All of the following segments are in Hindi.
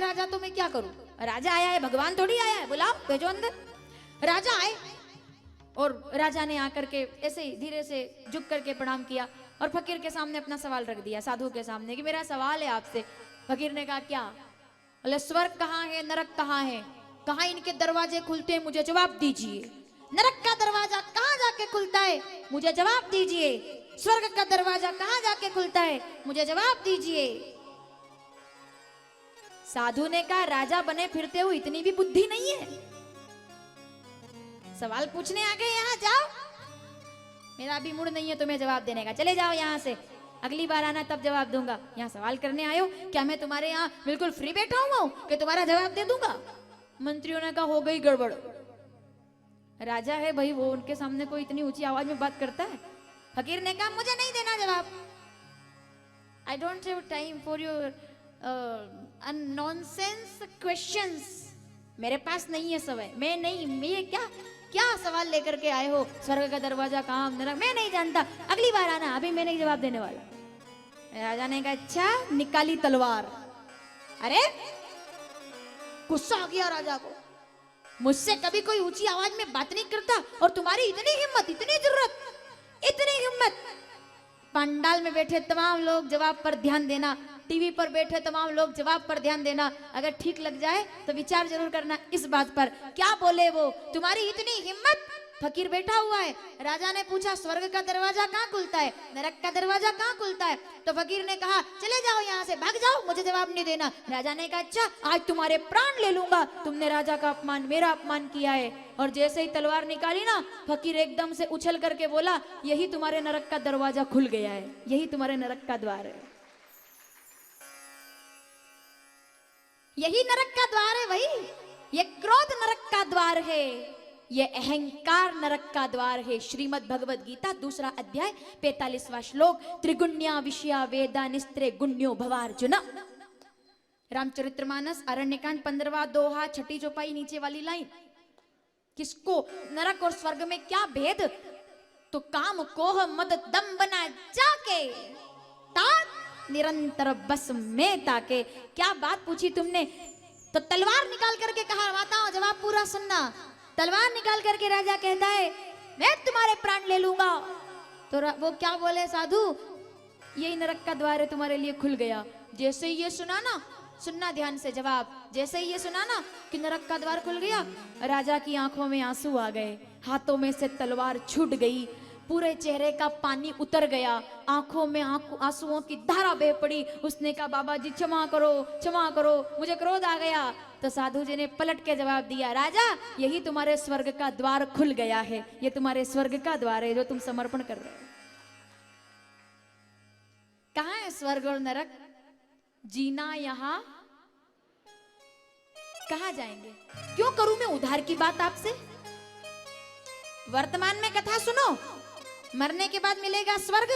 राजा तो मैं क्या करूं? राजा आया है, भगवान थोड़ी आया है, बुलाओ, भेजो अंदर। राजा आए और राजा ने आकर के ऐसे ही धीरे से झुक करके प्रणाम किया और फकीर के सामने अपना सवाल रख दिया, साधु के सामने, कि मेरा सवाल है आपसे। फकीर ने कहा क्या? बोले स्वर्ग कहाँ है, नरक कहाँ है, कहाँ इनके दरवाजे खुलते हैं, मुझे जवाब दीजिए। नरक का दरवाजा कहाँ जाके खुलता है, मुझे जवाब दीजिए। स्वर्ग का दरवाजा कहाँ जाके खुलता है, मुझे जवाब दीजिए। साधु ने कहा राजा बने फिरते हो इतनी भी बुद्धि नहीं है, सवाल पूछने आ गए, यहाँ जाओ, मेरा अभी मूड नहीं है तुम्हें जवाब देने का, चले जाओ यहाँ से, अगली बार आना तब जवाब दूंगा। यहाँ सवाल करने आयो, क्या मैं तुम्हारे यहाँ बिल्कुल फ्री बैठा हुआ हूँ कि तुम्हारा जवाब दे दूंगा? मंत्रियों ने कहा हो गई गड़बड़। राजा है भाई, वो उनके सामने कोई इतनी ऊंची आवाज में बात करता है? फकीर ने कहा मुझे नहीं देना जवाब, I don't have time for your nonsense questions, मेरे पास नहीं है समय, मैं नहीं, मैं क्या क्या सवाल लेकर के आए हो, स्वर्ग का दरवाजा कहाँ, नरक, मैं नहीं जानता, अगली बार आना, अभी मैं नहीं जवाब देने वाला। राजा ने कहा अच्छा, निकाली तलवार। अरे गुस्सा आ गया राजा को, मुझसे कभी कोई ऊंची आवाज में बात नहीं करता और तुम्हारी इतनी हिम्मत, इतनी जरूरत, इतनी हिम्मत। पंडाल में बैठे तमाम लोग जवाब पर ध्यान देना, टीवी पर बैठे तमाम लोग जवाब पर ध्यान देना, अगर ठीक लग जाए तो विचार जरूर करना इस बात पर, क्या बोले वो, तुम्हारी इतनी हिम्मत। फकीर बैठा हुआ है, राजा ने पूछा स्वर्ग का दरवाजा कहाँ खुलता है, नरक का दरवाजा कहाँ खुलता है? तो फकीर ने कहा चले जाओ यहाँ से, भाग जाओ, मुझे जवाब नहीं देना। राजा ने कहा अच्छा, आज तुम्हारे प्राण ले लूंगा, तुमने राजा का अपमान, मेरा अपमान किया है। और जैसे ही तलवार निकाली ना, फकीर एकदम से उछल करके बोला यही तुम्हारे नरक का दरवाजा खुल गया है, यही तुम्हारे नरक का द्वार है, यही नरक का द्वार है भाई, ये क्रोध नरक का द्वार है, ये अहंकार नरक का द्वार है। श्रीमद् भगवद गीता 2 अध्याय 45वां श्लोक, त्रिगुण्या विषया वेदा निस्त्रे गुण्यो भवार्जुन। रामचरितमानस अरण्यकांड 15वां दोहा, 6 चौपाई नीचे वाली लाइन, किसको नरक और स्वर्ग में क्या भेद, तो काम कोह मद दम बना जाके तात निरंतर बस में ताके। क्या बात पूछी तुमने, तो तलवार निकाल करके कहा, बताओ जवाब पूरा सुनना। तलवार निकाल करके राजा कहता है मैं तुम्हारे प्राण ले लूंगा। तो वो क्या बोले साधु, यही नरक का द्वार है तुम्हारे लिए खुल गया। जैसे ही ये सुना ना, सुनना ध्यान से जवाब, जैसे ही ये सुना ना कि नरक का द्वार खुल गया, राजा की आंखों में आंसू आ गए, हाथों में से तलवार छूट गई, पूरे चेहरे का पानी उतर गया, आंखों में आंसुओं की धारा बह पड़ी। उसने कहा बाबा जी क्षमा करो, क्षमा करो, मुझे क्रोध आ गया। तो साधु जी ने पलट के जवाब दिया, राजा यही तुम्हारे स्वर्ग का द्वार खुल गया है, ये तुम्हारे स्वर्ग का द्वार है जो तुम समर्पण कर रहे हो। कहाँ है स्वर्ग और नरक, जीना यहाँ, कहाँ जाएंगे? क्यों करूं मैं उधार की बात आपसे? वर्तमान में कथा सुनो, मरने के बाद मिलेगा स्वर्ग।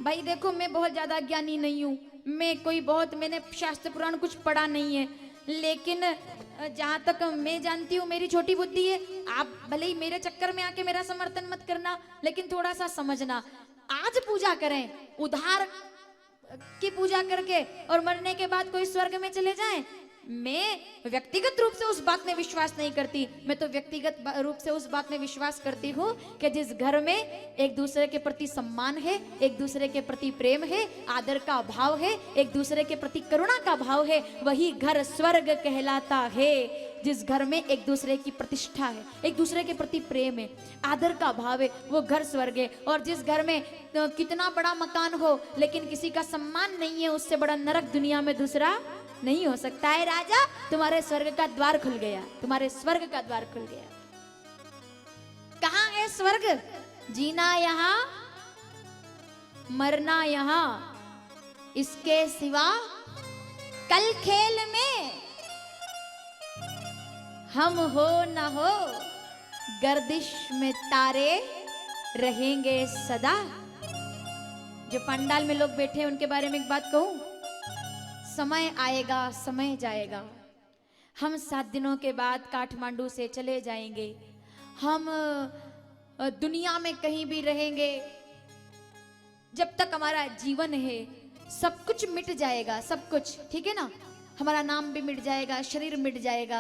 भाई देखो मैं बहुत ज्यादा ज्ञानी नहीं हूं, मैं कोई बहुत, मैंने शास्त्र पुराण कुछ पढ़ा नहीं है, लेकिन जहां तक मैं जानती हूँ मेरी छोटी बुद्धि है, आप भले ही मेरे चक्कर में आके मेरा समर्थन मत करना, लेकिन थोड़ा सा समझना। आज पूजा करें उधार की पूजा करके और मरने के बाद कोई स्वर्ग में चले जाएं, मैं व्यक्तिगत रूप से उस बात में विश्वास नहीं करती। मैं तो व्यक्तिगत रूप से उस बात में विश्वास करती हूँ कि जिस घर में एक दूसरे के प्रति सम्मान है, एक दूसरे के प्रति प्रेम है, आदर का भाव है, एक दूसरे के प्रति करुणा का भाव है, वही घर स्वर्ग कहलाता है। जिस घर में एक दूसरे की प्रतिष्ठा है, एक दूसरे के प्रति प्रेम है, आदर का भाव है, वो घर स्वर्ग है। और जिस घर में कितना बड़ा मकान हो लेकिन किसी का सम्मान नहीं है, उससे बड़ा नरक दुनिया में दूसरा नहीं हो सकता है। राजा तुम्हारे स्वर्ग का द्वार खुल गया, तुम्हारे स्वर्ग का द्वार खुल गया। कहाँ है स्वर्ग? जीना यहाँ, मरना यहाँ, इसके सिवा कल खेल में हम हो न हो, गर्दिश में तारे रहेंगे सदा। जो पंडाल में लोग बैठे हैं उनके बारे में एक बात कहूं, समय आएगा, समय जाएगा, हम 7 दिनों के बाद काठमांडू से चले जाएंगे, हम दुनिया में कहीं भी रहेंगे, जब तक हमारा जीवन है सब कुछ मिट जाएगा, सब कुछ, ठीक है ना। हमारा नाम भी मिट जाएगा, शरीर मिट जाएगा,